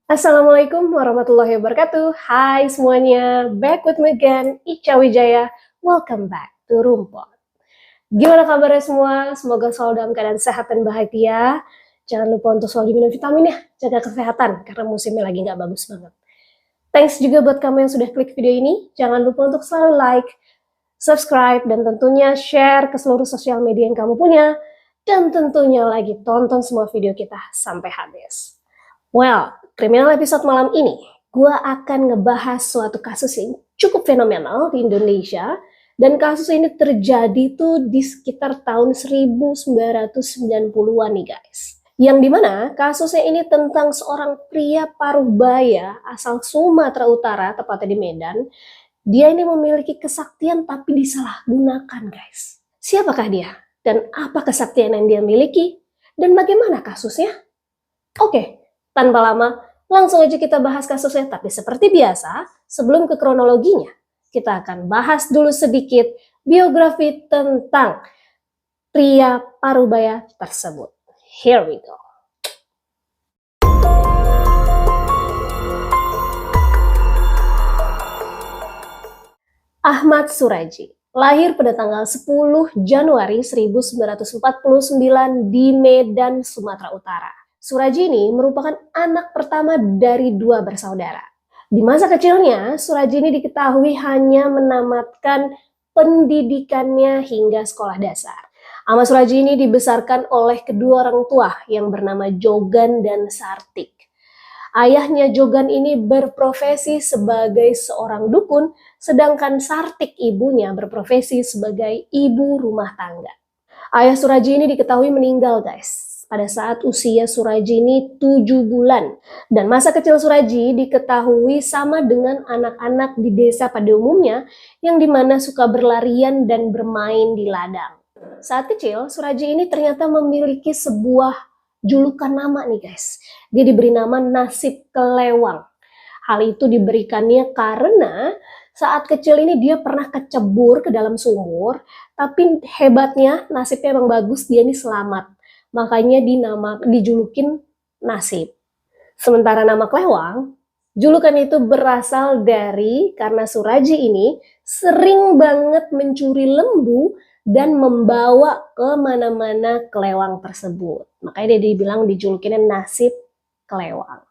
Assalamualaikum warahmatullahi wabarakatuh. Hai semuanya, back with me again, Ica Wijaya. Welcome back to Rumput. Gimana kabarnya semua? Semoga selalu dalam keadaan sehat dan bahagia. Jangan lupa untuk selalu minum vitamin ya, jaga kesehatan karena musimnya lagi nggak bagus banget. Thanks juga buat kamu yang sudah klik video ini. Jangan lupa untuk selalu like, subscribe, dan tentunya share ke seluruh sosial media yang kamu punya. Dan tentunya lagi tonton semua video kita sampai habis. Well, kriminal episode malam ini, gue akan ngebahas suatu kasus yang cukup fenomenal di Indonesia. Dan kasus ini terjadi tuh di sekitar tahun 1990-an nih guys. Yang dimana kasusnya ini tentang seorang pria parubaya asal Sumatera Utara, tepatnya di Medan. Dia ini memiliki kesaktian tapi disalahgunakan guys. Siapakah dia? Dan apa kesaktian yang dia miliki? Dan bagaimana kasusnya? Oke. Tanpa lama, langsung aja kita bahas kasusnya. Tapi seperti biasa, sebelum ke kronologinya, kita akan bahas dulu sedikit biografi tentang pria parubaya tersebut. Here we go. Ahmad Suraji lahir pada tanggal 10 Januari 1949 di Medan, Sumatera Utara. Suraji ini merupakan anak pertama dari dua bersaudara. Di masa kecilnya, Suraji ini diketahui hanya menamatkan pendidikannya hingga sekolah dasar. Ahmad Suraji ini dibesarkan oleh kedua orang tua yang bernama Jogan dan Sartik. Ayahnya Jogan ini berprofesi sebagai seorang dukun, sedangkan Sartik ibunya berprofesi sebagai ibu rumah tangga. Ayah Suraji ini diketahui meninggal guys pada saat usia Suraji ini 7 bulan. Dan masa kecil Suraji diketahui sama dengan anak-anak di desa pada umumnya yang dimana suka berlarian dan bermain di ladang. Saat kecil, Suraji ini ternyata memiliki sebuah julukan nama nih guys. Dia diberi nama Nasib Kelewang. Hal itu diberikannya karena saat kecil ini dia pernah kecebur ke dalam sumur, tapi hebatnya nasibnya emang bagus, dia ini selamat. Makanya dijulukin Nasib. Sementara nama Kelewang, julukan itu berasal dari karena Suraji ini sering banget mencuri lembu dan membawa kemana-mana kelewang tersebut. Makanya dia dijulukinnya Nasib Kelewang.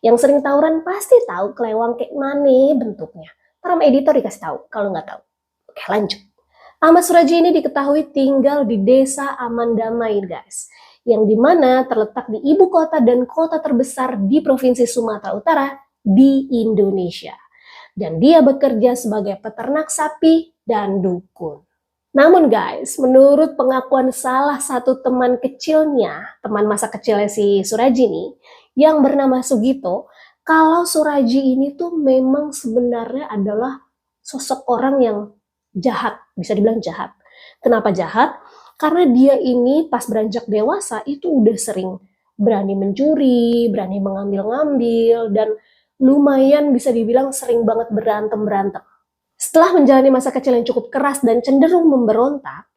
Yang sering tawuran pasti tahu kelewang kayak mana bentuknya. Para editor dikasih tahu kalau nggak tahu. Oke, lanjut. Ahmad Suraji ini diketahui tinggal di desa Aman Damai guys, yang dimana terletak di ibu kota dan kota terbesar di Provinsi Sumatera Utara di Indonesia. Dan dia bekerja sebagai peternak sapi dan dukun. Namun guys, menurut pengakuan salah satu teman kecilnya, teman masa kecilnya si Suraji nih, yang bernama Sugito, kalau Suraji ini tuh memang sebenarnya adalah sosok orang yang jahat, bisa dibilang jahat. Kenapa jahat? Karena dia ini pas beranjak dewasa itu udah sering berani mencuri, berani mengambil-ngambil, dan lumayan bisa dibilang sering banget berantem-berantem. Setelah menjalani masa kecil yang cukup keras dan cenderung memberontak,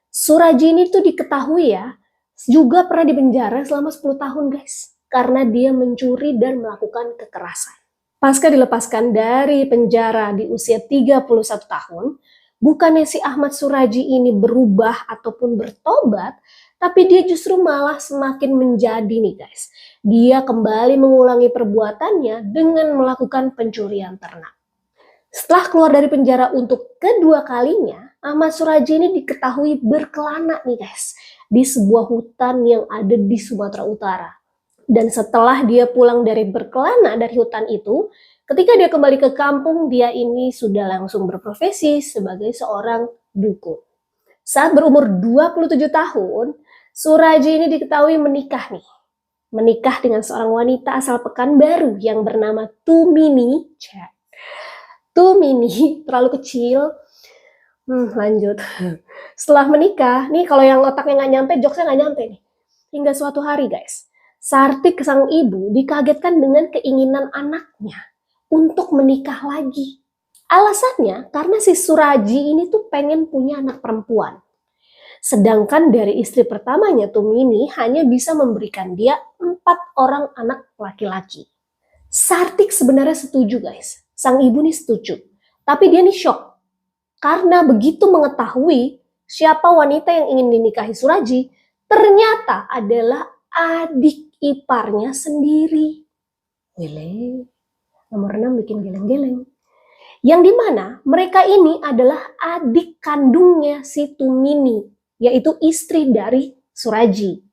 Suraji ini tuh diketahui ya, juga pernah dipenjara selama 10 tahun guys, karena dia mencuri dan melakukan kekerasan. Pasca dilepaskan dari penjara di usia 31 tahun, bukannya si Ahmad Suraji ini berubah ataupun bertobat, tapi dia justru malah semakin menjadi nih guys. Dia kembali mengulangi perbuatannya dengan melakukan pencurian ternak. Setelah keluar dari penjara untuk kedua kalinya, Ahmad Suraji ini diketahui berkelana nih guys, di sebuah hutan yang ada di Sumatera Utara. Dan setelah dia pulang dari berkelana dari hutan itu, ketika dia kembali ke kampung, dia ini sudah langsung berprofesi sebagai seorang dukun. Saat berumur 27 tahun, Suraji ini diketahui menikah nih. Menikah dengan seorang wanita asal Pekanbaru yang bernama Tumini. Tumini terlalu kecil. Lanjut. Setelah menikah, nih kalau yang otaknya nggak nyampe, jokesnya nggak nyampe nih. Hingga suatu hari guys, Sartik sang ibu dikagetkan dengan keinginan anaknya untuk menikah lagi. Alasannya karena si Suraji ini tuh pengen punya anak perempuan. Sedangkan dari istri pertamanya Tumini hanya bisa memberikan dia 4 orang anak laki-laki. Sartik sebenarnya setuju guys, sang ibu nih setuju. Tapi dia nih shock, karena begitu mengetahui siapa wanita yang ingin dinikahi Suraji, ternyata adalah adik iparnya sendiri. Geleng, nomor 6 bikin geleng-geleng. Yang dimana mereka ini adalah adik kandungnya si Tumini, yaitu istri dari Suraji.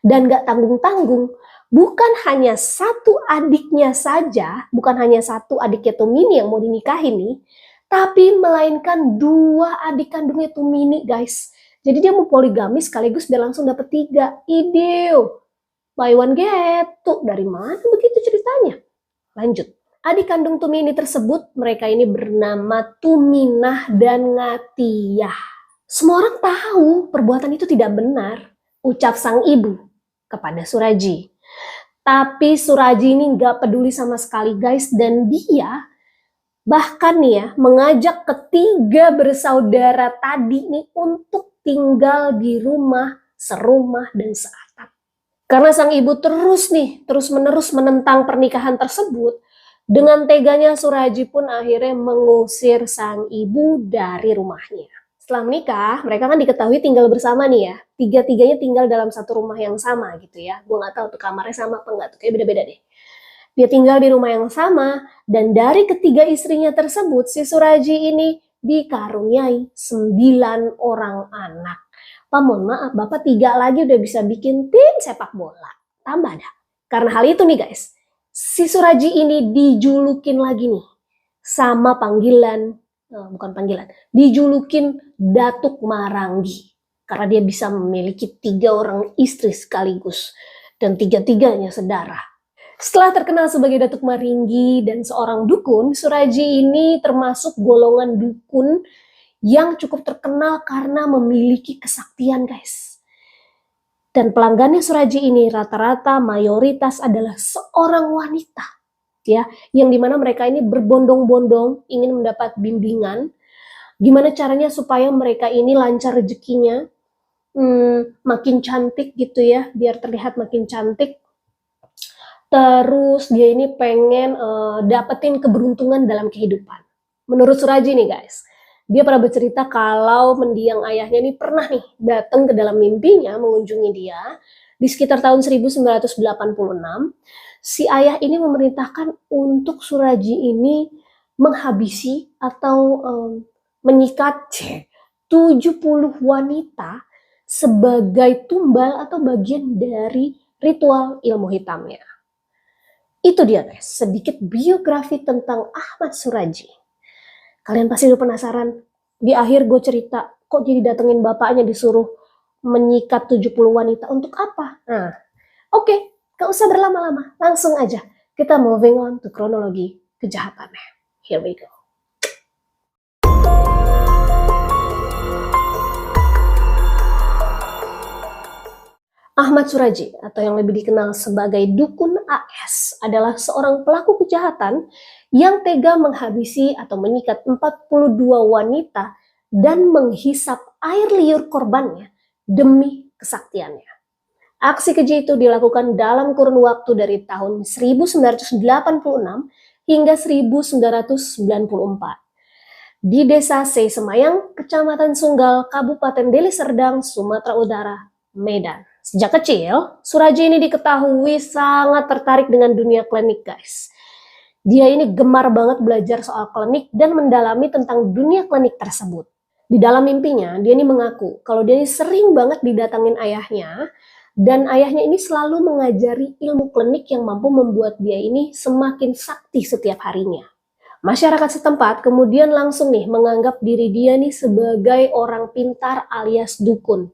Dan gak tanggung-tanggung, bukan hanya satu adiknya saja, bukan hanya satu adiknya Tumini yang mau dinikahi nih, tapi melainkan dua adik kandungnya Tumini guys. Jadi dia mau poligami sekaligus biar langsung dapat 3. Ideo, buy one get two. Dari mana begitu ceritanya? Lanjut. Adik kandung Tumini tersebut, mereka ini bernama Tuminah dan Ngatiyah. Semua orang tahu perbuatan itu tidak benar, ucap sang ibu kepada Suraji. Tapi Suraji ini nggak peduli sama sekali guys, dan dia bahkan nih ya mengajak ketiga bersaudara tadi nih untuk tinggal di rumah serumah dan seatap. Karena sang ibu terus menerus menentang pernikahan tersebut, dengan teganya Suraji pun akhirnya mengusir sang ibu dari rumahnya. Setelah menikah, mereka kan diketahui tinggal bersama nih ya. Tiga-tiganya tinggal dalam satu rumah yang sama gitu ya. Gue gak tahu tuh kamarnya sama apa enggak tuh, kayak beda-beda deh. Dia tinggal di rumah yang sama, dan dari ketiga istrinya tersebut, si Suraji ini dikaruniai 9 orang anak. Pak, mohon maaf, Bapak 3 lagi udah bisa bikin tim sepak bola. Tambah dah. Karena hal itu nih guys, si Suraji ini dijulukin lagi nih sama panggilan, bukan panggilan, dijulukin Datuk Maranggi. Karena dia bisa memiliki 3 orang istri sekaligus dan 3-tiganya sedarah. Setelah terkenal sebagai Datuk Maringgi dan seorang dukun, Suraji ini termasuk golongan dukun yang cukup terkenal karena memiliki kesaktian guys. Dan pelanggannya Suraji ini rata-rata mayoritas adalah seorang wanita, ya, yang dimana mereka ini berbondong-bondong ingin mendapat bimbingan gimana caranya supaya mereka ini lancar rezekinya, makin cantik gitu ya, biar terlihat makin cantik. Terus dia ini pengen dapetin keberuntungan dalam kehidupan. Menurut Suraji nih guys, dia pernah bercerita kalau mendiang ayahnya ini pernah nih datang ke dalam mimpinya mengunjungi dia di sekitar tahun 1986. Si ayah ini memerintahkan untuk Suraji ini menghabisi atau menyikat 70 wanita sebagai tumbal atau bagian dari ritual ilmu hitamnya. Itu dia guys, sedikit biografi tentang Ahmad Suraji. Kalian pasti udah penasaran, di akhir gue cerita, kok jadi datengin bapaknya disuruh menyikat 70 wanita, untuk apa? Nah, oke, gak usah berlama-lama, langsung aja. Kita moving on to kronologi kejahatannya. Here we go. Ahmad Suraji, atau yang lebih dikenal sebagai Dukun AS, adalah seorang pelaku kejahatan yang tega menghabisi atau menyikat 42 wanita dan menghisap air liur korbannya demi kesaktiannya. Aksi keji itu dilakukan dalam kurun waktu dari tahun 1986 hingga 1994 di Desa Semayang, Kecamatan Sunggal, Kabupaten Deli Serdang, Sumatera Utara, Medan. Sejak kecil, Suraji ini diketahui sangat tertarik dengan dunia klinik guys. Dia ini gemar banget belajar soal klinik dan mendalami tentang dunia klinik tersebut. Di dalam mimpinya, dia ini mengaku kalau dia ini sering banget didatangin ayahnya, dan ayahnya ini selalu mengajari ilmu klinik yang mampu membuat dia ini semakin sakti setiap harinya. Masyarakat setempat kemudian langsung nih menganggap diri dia nih sebagai orang pintar alias dukun.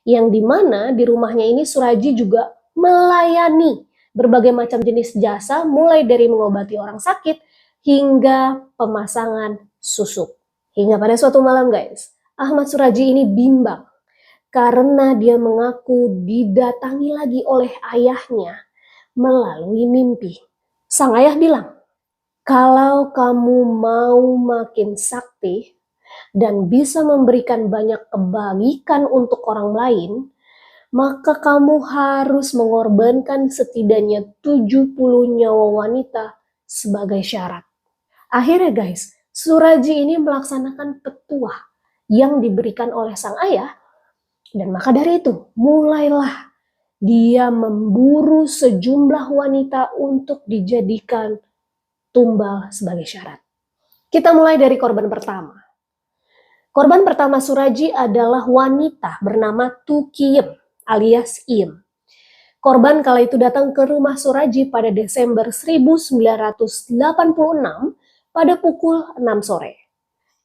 Yang dimana di rumahnya ini Suraji juga melayani berbagai macam jenis jasa, mulai dari mengobati orang sakit hingga pemasangan susuk. Hingga pada suatu malam guys, Ahmad Suraji ini bimbang karena dia mengaku didatangi lagi oleh ayahnya melalui mimpi. Sang ayah bilang, kalau kamu mau makin sakti dan bisa memberikan banyak kebaikan untuk orang lain, maka kamu harus mengorbankan setidaknya 70 nyawa wanita sebagai syarat. Akhirnya guys, Suraji ini melaksanakan petuah yang diberikan oleh sang ayah, dan maka dari itu mulailah dia memburu sejumlah wanita untuk dijadikan tumbal sebagai syarat. Kita mulai dari korban pertama. Korban pertama Suraji adalah wanita bernama Tukiyem alias Iem. Korban kala itu datang ke rumah Suraji pada Desember 1986 pada pukul 6 sore.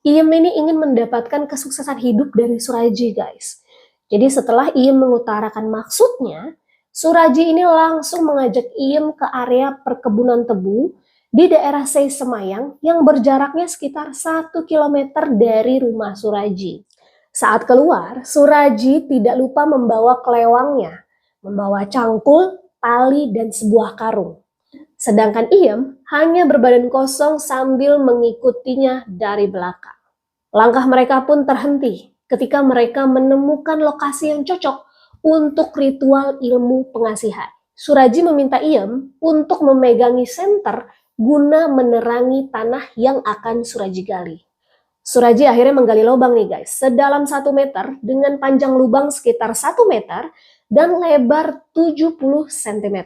Iem ini ingin mendapatkan kesuksesan hidup dari Suraji guys. Jadi setelah Iem mengutarakan maksudnya, Suraji ini langsung mengajak Iem ke area perkebunan tebu di daerah Sei Semayang yang berjaraknya sekitar 1 km dari rumah Suraji. Saat keluar, Suraji tidak lupa membawa kelewangnya, membawa cangkul, tali, dan sebuah karung. Sedangkan Iem hanya berbadan kosong sambil mengikutinya dari belakang. Langkah mereka pun terhenti ketika mereka menemukan lokasi yang cocok untuk ritual ilmu pengasihan. Suraji meminta Iem untuk memegangi senter guna menerangi tanah yang akan Suraji gali. Suraji akhirnya menggali lubang nih guys, sedalam 1 meter dengan panjang lubang sekitar 1 meter dan lebar 70 cm.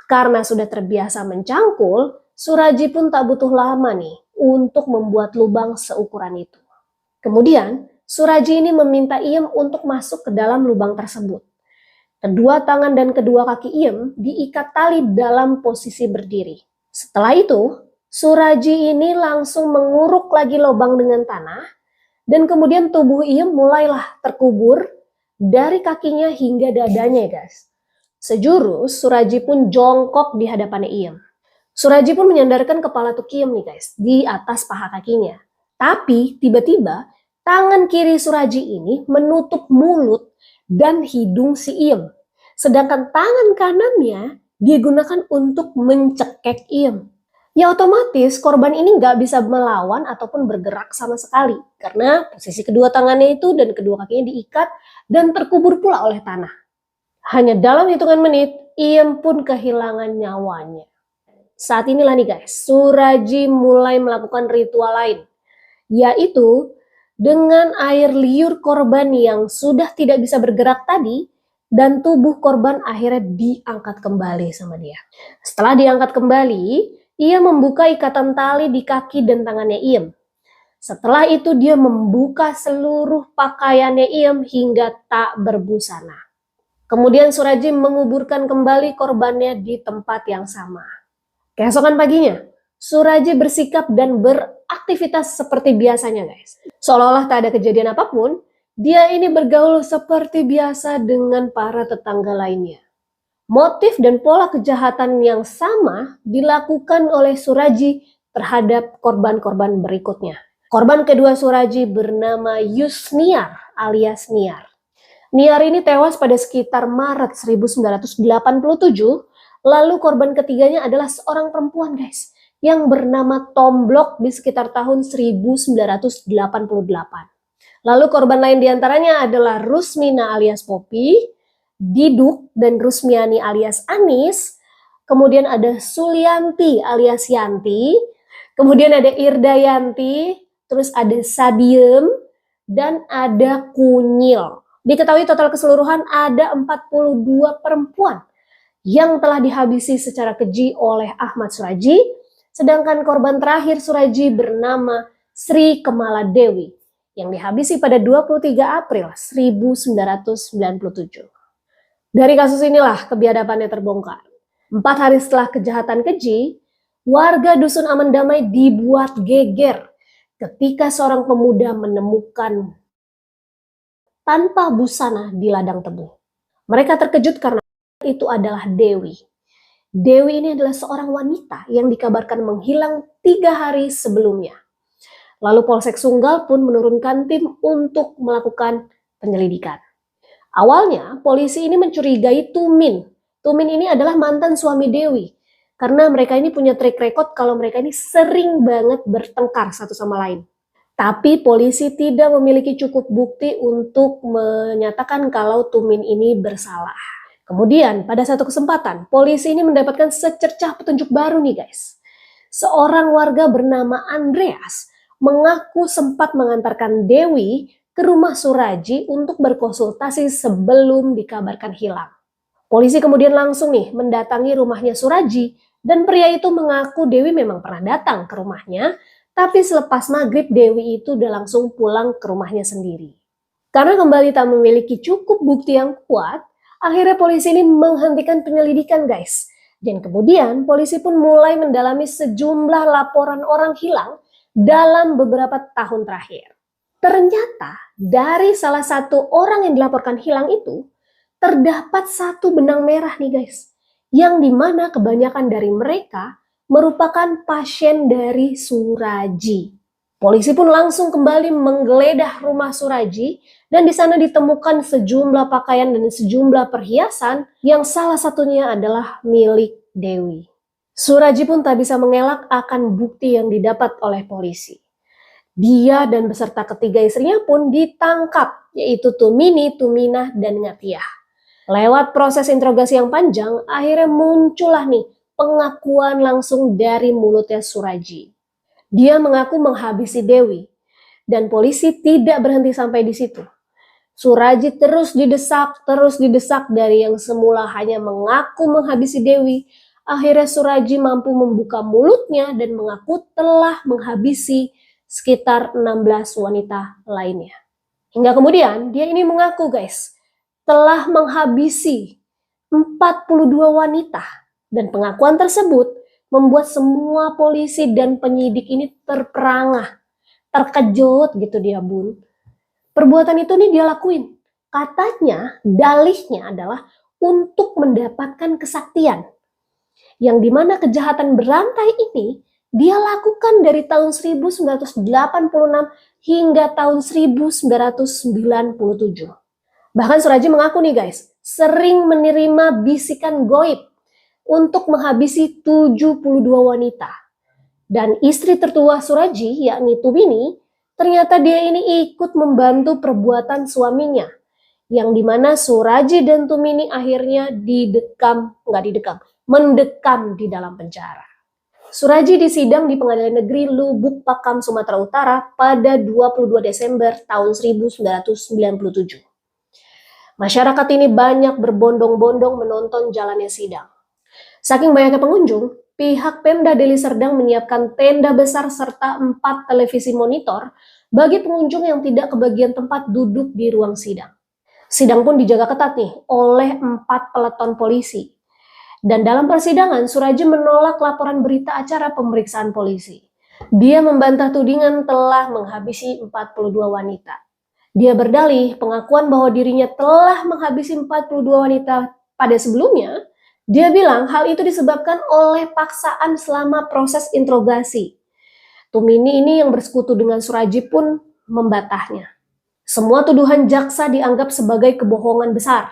Karena sudah terbiasa mencangkul, Suraji pun tak butuh lama nih untuk membuat lubang seukuran itu. Kemudian, Suraji ini meminta Iem untuk masuk ke dalam lubang tersebut. Kedua tangan dan kedua kaki Iem diikat tali dalam posisi berdiri. Setelah itu, Suraji ini langsung menguruk lagi lubang dengan tanah dan kemudian tubuh Iem mulailah terkubur dari kakinya hingga dadanya guys. Sejurus, Suraji pun jongkok di hadapan Iem. Suraji pun menyandarkan kepala Tukiyem nih guys di atas paha kakinya. Tapi tiba-tiba tangan kiri Suraji ini menutup mulut dan hidung si Iem. Sedangkan tangan kanannya digunakan untuk mencekek Iem. Ya otomatis korban ini nggak bisa melawan ataupun bergerak sama sekali. Karena posisi kedua tangannya itu dan kedua kakinya diikat dan terkubur pula oleh tanah. Hanya dalam hitungan menit, Iem pun kehilangan nyawanya. Saat inilah nih guys, Suraji mulai melakukan ritual lain. Yaitu dengan air liur korban yang sudah tidak bisa bergerak tadi, dan tubuh korban akhirnya diangkat kembali sama dia. Setelah diangkat kembali, ia membuka ikatan tali di kaki dan tangannya Iem. Setelah itu dia membuka seluruh pakaiannya Iem hingga tak berbusana. Kemudian Suraji menguburkan kembali korbannya di tempat yang sama. Keesokan paginya, Suraji bersikap dan beraktivitas seperti biasanya guys. Seolah-olah tak ada kejadian apapun, dia ini bergaul seperti biasa dengan para tetangga lainnya. Motif dan pola kejahatan yang sama dilakukan oleh Suraji terhadap korban-korban berikutnya. Korban kedua Suraji bernama Yusniar alias Niar. Niar ini tewas pada sekitar Maret 1987, lalu korban ketiganya adalah seorang perempuan guys, yang bernama Tomblok di sekitar tahun 1988. Lalu korban lain diantaranya adalah Rusmina alias Popi, Diduk dan Rusmiani alias Anis, kemudian ada Sulianti alias Yanti, kemudian ada Irdayanti, terus ada Sadiem, dan ada Kunyil. Diketahui total keseluruhan ada 42 perempuan yang telah dihabisi secara keji oleh Ahmad Suraji, sedangkan korban terakhir Suraji bernama Sri Kemala Dewi yang dihabisi pada 23 April 1997. Dari kasus inilah kebiadabannya terbongkar. 4 hari setelah kejahatan keji, warga Dusun Aman Damai dibuat geger ketika seorang pemuda menemukan tanpa busana di ladang tebu. Mereka terkejut karena itu adalah Dewi. Dewi ini adalah seorang wanita yang dikabarkan menghilang 3 hari sebelumnya. Lalu Polsek Sunggal pun menurunkan tim untuk melakukan penyelidikan. Awalnya polisi ini mencurigai Tumin. Tumin ini adalah mantan suami Dewi. Karena mereka ini punya track record kalau mereka ini sering banget bertengkar satu sama lain. Tapi polisi tidak memiliki cukup bukti untuk menyatakan kalau Tumin ini bersalah. Kemudian pada satu kesempatan polisi ini mendapatkan secercah petunjuk baru nih guys. seorang warga bernama Andreas mengaku sempat mengantarkan Dewi ke rumah Suraji untuk berkonsultasi sebelum dikabarkan hilang. Polisi kemudian langsung mendatangi rumahnya Suraji dan pria itu mengaku Dewi memang pernah datang ke rumahnya, tapi selepas maghrib Dewi itu udah langsung pulang ke rumahnya sendiri. Karena kembali tak memiliki cukup bukti yang kuat, akhirnya polisi ini menghentikan penyelidikan guys. Dan kemudian polisi pun mulai mendalami sejumlah laporan orang hilang dalam beberapa tahun terakhir. Ternyata dari salah satu orang yang dilaporkan hilang itu, terdapat satu benang merah nih guys, yang dimana kebanyakan dari mereka merupakan pasien dari Suraji. Polisi pun langsung kembali menggeledah rumah Suraji dan di sana ditemukan sejumlah pakaian dan sejumlah perhiasan yang salah satunya adalah milik Dewi. Suraji pun tak bisa mengelak akan bukti yang didapat oleh polisi. Dia dan beserta ketiga istrinya pun ditangkap, yaitu Tumini, Tuminah, dan Ngatiah. Lewat proses interogasi yang panjang, akhirnya muncullah pengakuan langsung dari mulutnya Suraji. Dia mengaku menghabisi Dewi, dan polisi tidak berhenti sampai di situ. Suraji terus didesak dari yang semula hanya mengaku menghabisi Dewi. Akhirnya Suraji mampu membuka mulutnya dan mengaku telah menghabisi sekitar 16 wanita lainnya. Hingga kemudian dia ini mengaku guys, telah menghabisi 42 wanita, dan pengakuan tersebut membuat semua polisi dan penyidik ini terperangah, terkejut gitu dia bun. Perbuatan itu dia lakuin. Katanya dalihnya adalah untuk mendapatkan kesaktian. Yang dimana kejahatan berantai ini dia lakukan dari tahun 1986 hingga tahun 1997. Bahkan Suraji mengaku nih guys, sering menerima bisikan goib untuk menghabisi 72 wanita. Dan istri tertua Suraji, yakni Tumini, ternyata dia ini ikut membantu perbuatan suaminya. Yang dimana Suraji dan Tumini akhirnya mendekam di dalam penjara. Suraji disidang di Pengadilan Negeri Lubuk Pakam, Sumatera Utara pada 22 Desember tahun 1997. Masyarakat ini banyak berbondong-bondong menonton jalannya sidang. Saking banyaknya pengunjung, pihak Pemda Deli Serdang menyiapkan tenda besar serta 4 televisi monitor bagi pengunjung yang tidak kebagian tempat duduk di ruang sidang. Sidang pun dijaga ketat oleh 4 peleton polisi. Dan dalam persidangan, Suraji menolak laporan berita acara pemeriksaan polisi. Dia membantah tudingan telah menghabisi 42 wanita. Dia berdalih pengakuan bahwa dirinya telah menghabisi 42 wanita pada sebelumnya. Dia bilang hal itu disebabkan oleh paksaan selama proses interogasi. Tumini ini yang bersekutu dengan Suraji pun membantahnya. Semua tuduhan jaksa dianggap sebagai kebohongan besar.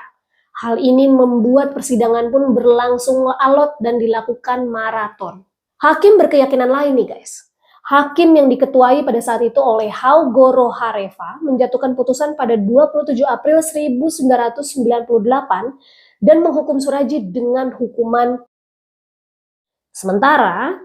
Hal ini membuat persidangan pun berlangsung alot dan dilakukan maraton. Hakim berkeyakinan lain nih guys. Hakim yang diketuai pada saat itu oleh Haugoro Hareva menjatuhkan putusan pada 27 April 1998 dan menghukum Suraji dengan hukuman. Sementara,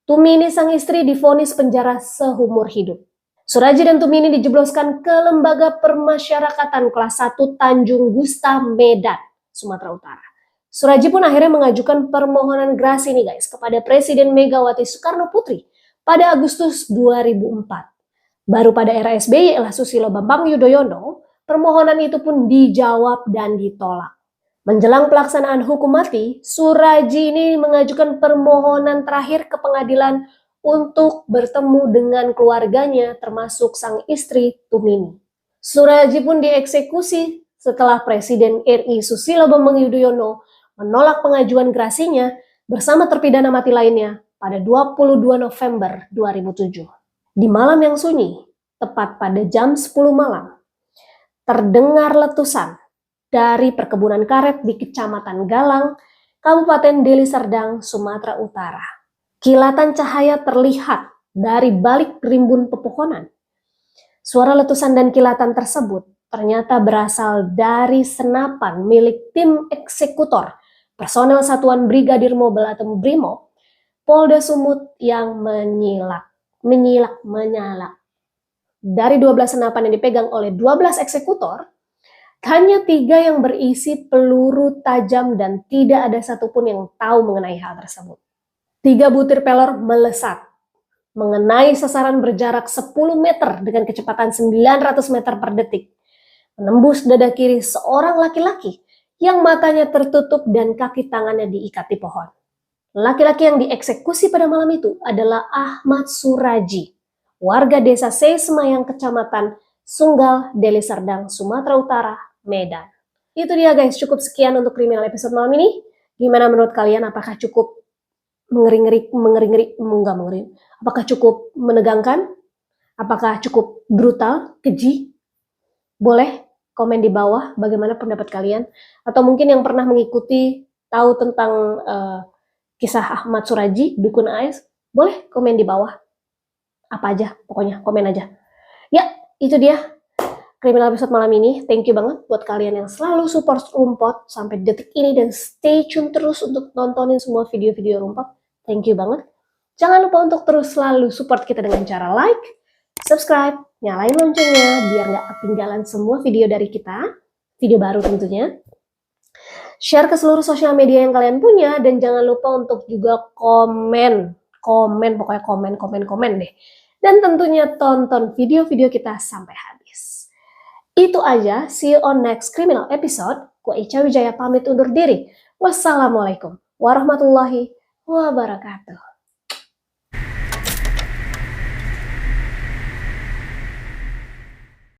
Tumini sang istri divonis penjara seumur hidup. Suraji dan Tumini dijebloskan ke Lembaga Permasyarakatan kelas 1 Tanjung Gusta, Medan, Sumatera Utara. Suraji pun akhirnya mengajukan permohonan grasi guys kepada Presiden Megawati Soekarno Putri pada Agustus 2004. Baru pada era SBY ialah Susilo Bambang Yudhoyono, permohonan itu pun dijawab dan ditolak. Menjelang pelaksanaan hukum mati, Suraji ini mengajukan permohonan terakhir ke pengadilan untuk bertemu dengan keluarganya termasuk sang istri Tumini. Suraji pun dieksekusi setelah Presiden RI Susilo Bambang Yudhoyono menolak pengajuan grasinya bersama terpidana mati lainnya pada 22 November 2007. Di malam yang sunyi, tepat pada jam 10 malam, terdengar letusan dari perkebunan karet di Kecamatan Galang, Kabupaten Deli Serdang, Sumatera Utara. Kilatan cahaya terlihat dari balik rimbun pepohonan. Suara letusan dan kilatan tersebut ternyata berasal dari senapan milik tim eksekutor, personel Satuan Brigadir Mobile atau BRIMOB, Polda Sumut yang menyalak. Dari 12 senapan yang dipegang oleh 12 eksekutor, hanya 3 yang berisi peluru tajam dan tidak ada satupun yang tahu mengenai hal tersebut. 3 butir pelor melesat, mengenai sasaran berjarak 10 meter dengan kecepatan 900 meter per detik, menembus dada kiri seorang laki-laki yang matanya tertutup dan kaki tangannya diikat di pohon. Laki-laki yang dieksekusi pada malam itu adalah Ahmad Suraji, warga desa Sesemayang, kecamatan Sunggal, Deli Serdang, Sumatera Utara, Medan. Itu dia guys, cukup sekian untuk kriminal episode malam ini. Gimana menurut kalian? Apakah cukup mengeri? Apakah cukup menegangkan? Apakah cukup brutal, keji? Boleh komen di bawah bagaimana pendapat kalian. Atau mungkin yang pernah mengikuti, tahu tentang kisah Ahmad Suraji, Dukun AS, boleh komen di bawah. Apa aja, pokoknya komen aja. Ya, itu dia kriminal episode malam ini. Thank you banget buat kalian yang selalu support Rumpot sampai detik ini dan stay tune terus untuk nontonin semua video-video Rumpot. Thank you banget. Jangan lupa untuk terus selalu support kita dengan cara like, subscribe, nyalain loncengnya biar nggak ketinggalan semua video dari kita, video baru tentunya. Share ke seluruh sosial media yang kalian punya dan jangan lupa untuk juga komen deh. Dan tentunya tonton video-video kita sampai habis. Itu aja, see you on next criminal episode. Gue Ica Wijaya pamit undur diri. Wassalamualaikum warahmatullahi wabarakatuh.